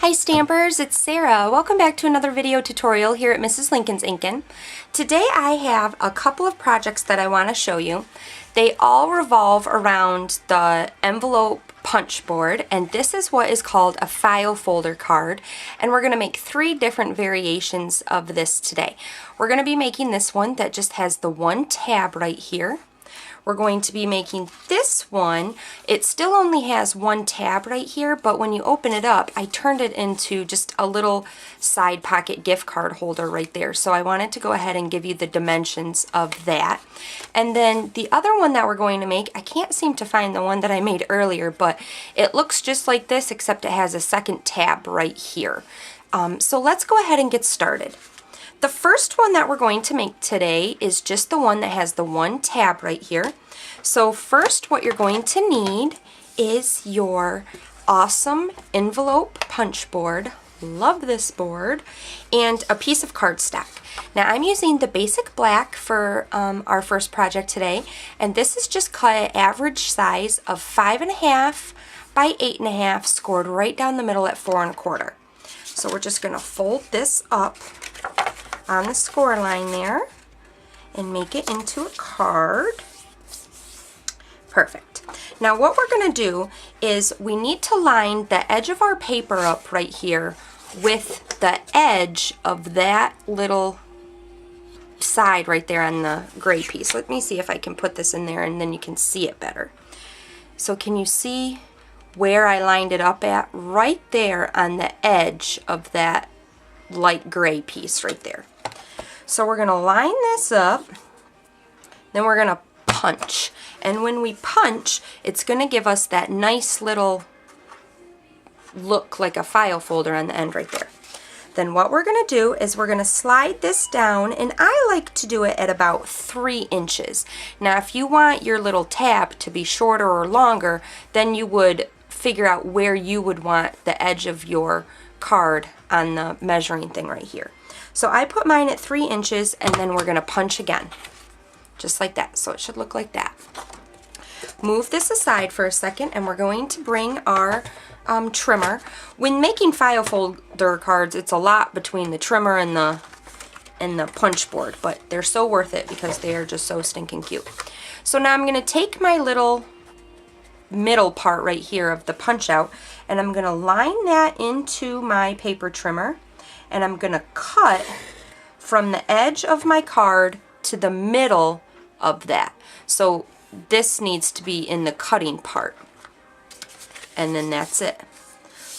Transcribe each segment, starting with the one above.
Hi Stampers, it's Sarah. Welcome back to another video tutorial here at Mrs. Lincoln's Inkin. Today I have a couple of projects that I want to show you. They all revolve around the envelope punch board, and this is what is called a file folder card, and we're going to make 3 different variations of this today. We're going to be making this one that just has the one tab right here. We're going to be making this one. It still only has one tab right here, but when you open it up, I turned it into just a little side pocket gift card holder right there. So I wanted to go ahead and give you the dimensions of that. And then the other one that we're going to make, I can't seem to find the one that I made earlier, but it looks just like this, except it has a second tab right here. So let's go ahead and get started. The first one that we're going to make today is just the one that has the one tab right here. So first what you're going to need is your awesome envelope punch board. Love this board. And a piece of cardstock. Now I'm using the basic black for our first project today, and this is just cut at average size of 5.5 by 8.5, scored right down the middle at 4 1/4. So we're just going to fold this up on the score line there and make it into a card. Perfect. Now what we're going to do is we need to line the edge of our paper up right here with the edge of that little side right there on the gray piece. Let me see if I can put this in there and then you can see it better. So can you see where I lined it up at? Right there on the edge of that light gray piece right there. So we're going to line this up, then we're going to punch. And when we punch, it's going to give us that nice little look like a file folder on the end right there. Then what we're going to do is we're going to slide this down, and I like to do it at about 3 inches. Now if you want your little tab to be shorter or longer, then you would figure out where you would want the edge of your card on the measuring thing right here. So I put mine at 3 inches, and then we're going to punch again. Just like that. So it should look like that. Move this aside for a second, and we're going to bring our trimmer. When making file folder cards, it's a lot between the trimmer and the punch board, but they're so worth it because they are just so stinking cute. So now I'm going to take my little middle part right here of the punch out, and I'm going to line that into my paper trimmer, and I'm going to cut from the edge of my card to the middle of that. So this needs to be in the cutting part, and then that's it.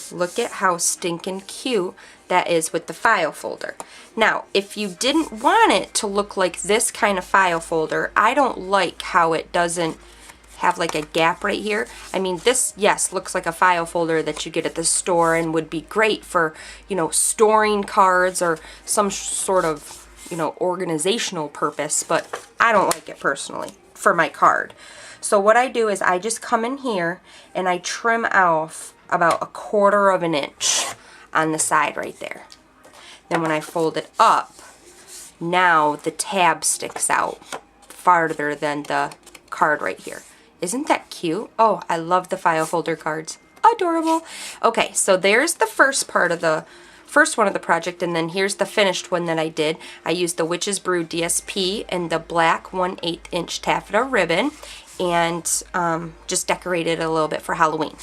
Look at how stinking cute that is with the file folder. Now if you didn't want it to look like this kind of file folder, I don't like how it doesn't have like a gap right here. I mean, this, yes, looks like a file folder that you get at the store and would be great for, you know, storing cards or some sort of, you know, organizational purpose, but I don't like it personally for my card. So what I do is I just come in here and I trim off about 1/4 inch on the side right there. Then when I fold it up, now the tab sticks out farther than the card right here. Isn't that cute? Oh, I love the file folder cards. Adorable. Okay, so there's the first part of the first one of the project, and then here's the finished one that I did. I used the Witch's Brew DSP and the black 1/8 inch taffeta ribbon, and just decorated it a little bit for Halloween.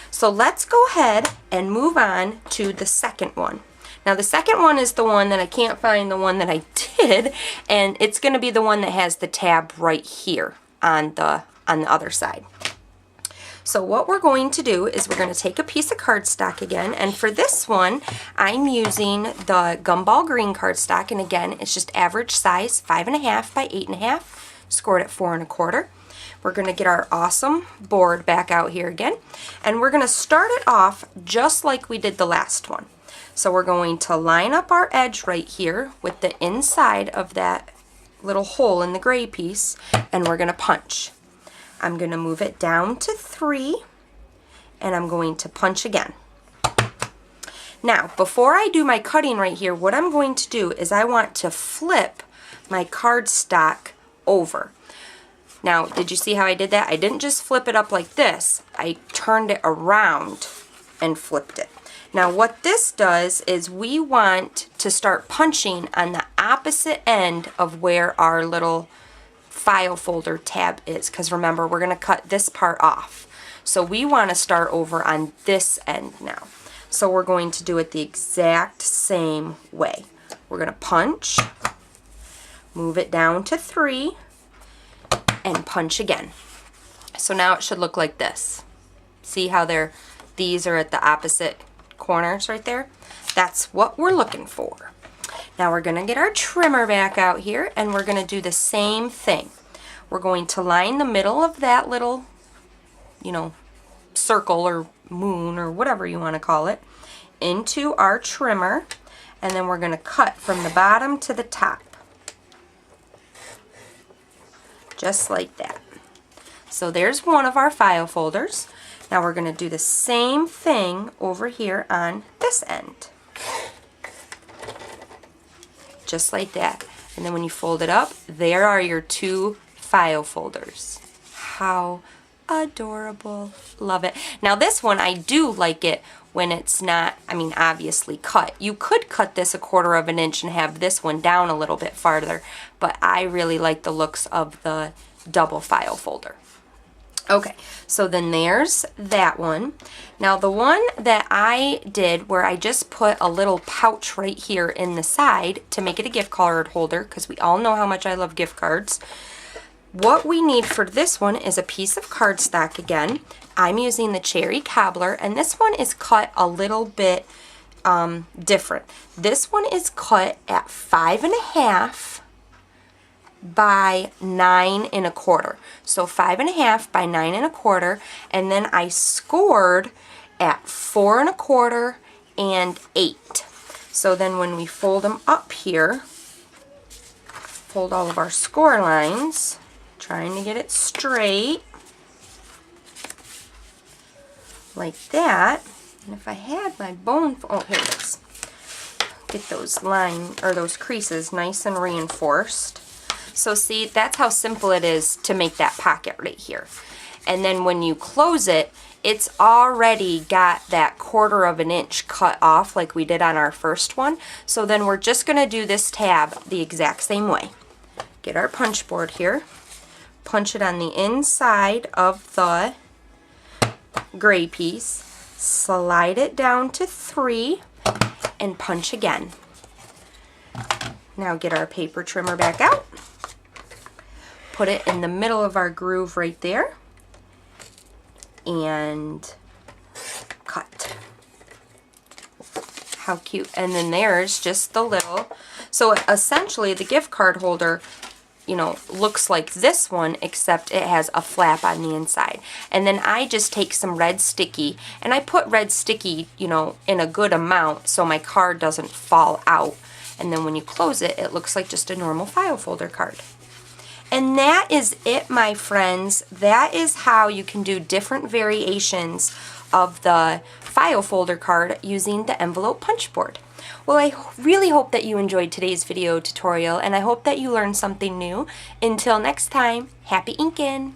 So let's go ahead and move on to the second one. Now the second one is the one that I can't find the one that I did, and it's going to be the one that has the tab right here on the other side. So what we're going to do is we're going to take a piece of cardstock again, and for this one I'm using the Gumball Green cardstock, and again it's just average size 5.5 by 8.5, scored at 4 1/4. We're going to get our awesome board back out here again, and we're going to start it off just like we did the last one. So we're going to line up our edge right here with the inside of that little hole in the gray piece, and we're going to punch. I'm going to move it down to 3, and I'm going to punch again. Now, before I do my cutting right here, what I'm going to do is I want to flip my cardstock over. Now, did you see how I did that? I didn't just flip it up like this. I turned it around and flipped it. Now what this does is we want to start punching on the opposite end of where our little file folder tab is, because remember, we're going to cut this part off. So we want to start over on this end now. So we're going to do it the exact same way. We're going to punch, move it down to 3, and punch again. So now it should look like this. See how these are at the opposite corners right there? That's what we're looking for. Now we're going to get our trimmer back out here, and we're going to do the same thing. We're going to line the middle of that little, circle or moon or whatever you want to call it into our trimmer, and then we're going to cut from the bottom to the top. Just like that. So there's one of our file folders. Now we're going to do the same thing over here on this end. Just like that. And then when you fold it up, there are your 2 file folders. How adorable. Love it. Now this one, I do like it when it's not, obviously cut. You could cut this 1/4 of an inch and have this one down a little bit farther, but I really like the looks of the double file folder. Okay, so then there's that one. Now the one that I did where I just put a little pouch right here in the side to make it a gift card holder, because we all know how much I love gift cards. What we need for this one is a piece of cardstock again. I'm using the Cherry Cobbler, and this one is cut a little bit different. This one is cut at 5.5 by 9 1/4. So 5.5 by 9 1/4, and then I scored at 4 1/4 and 8. So then when we fold them up here, fold all of our score lines, trying to get it straight like that. And if I had my bone, oh, here it is. Get those those creases nice and reinforced. So see, that's how simple it is to make that pocket right here. And then when you close it, it's already got that 1/4 of an inch cut off like we did on our first one. So then we're just going to do this tab the exact same way. Get our punch board here, punch it on the inside of the gray piece, slide it down to 3, and punch again. Now get our paper trimmer back out, put it in the middle of our groove right there, and cut. How cute. And then there's just the little, so essentially the gift card holder, looks like this one, except it has a flap on the inside. And then I just take some red sticky, and I put red sticky, in a good amount so my card doesn't fall out. And then when you close it, it looks like just a normal file folder card. And that is it, my friends. That is how you can do different variations of the file folder card using the envelope punch board. Well, I really hope that you enjoyed today's video tutorial, and I hope that you learned something new. Until next time, happy inkin'!